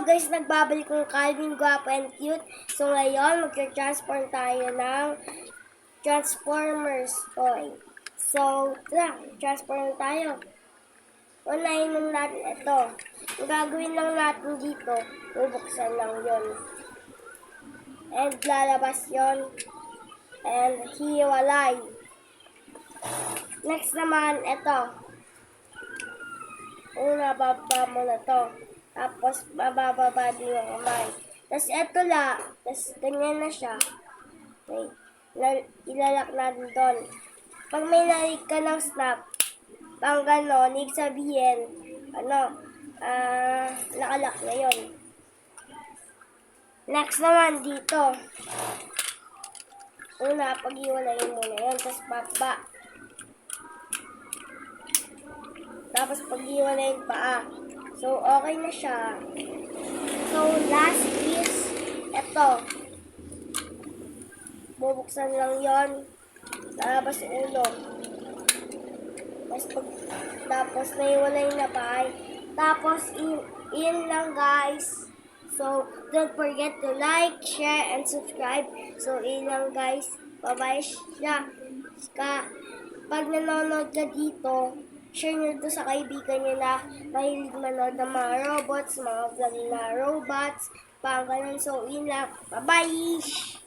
guys, nagbabalik ng Calvin Guapo and Cute. So ngayon, magka-transform tayo ng Transformers toy. So, tara, transform tayo. Unahin lang natin ito. Ang gagawin lang natin dito, bubuksan lang yon. And lalabas yon. And hiwalay. Next naman, ito. Una, baba mo na to. Tapos, bababa din yung kamay. Tapos, ito la. Tapos, ganyan na siya. Okay. Ilalak natin doon. Pag may nalig ka ng snap, pang gano'n, ibig sabihin, nakalak na yun. Next naman, dito. Una, pag-iwalayin mo na yun. Tapos, baba. Tapos, pag-iwalayin paa. So, okay na siya. So, last is, ito. Bubuksan lang yon. Lalabas yung ulo. Tapos naiwalay na pa. Tapos, in lang guys. So, don't forget to like, share, and subscribe. So, in lang guys. Bye-bye siya. Pag nanonood ka dito, share nyo to sa kaibigan nyo na mahilig manood ng mga robots, mga vlog na robots, pang ganun. So, in lang. Bye-bye!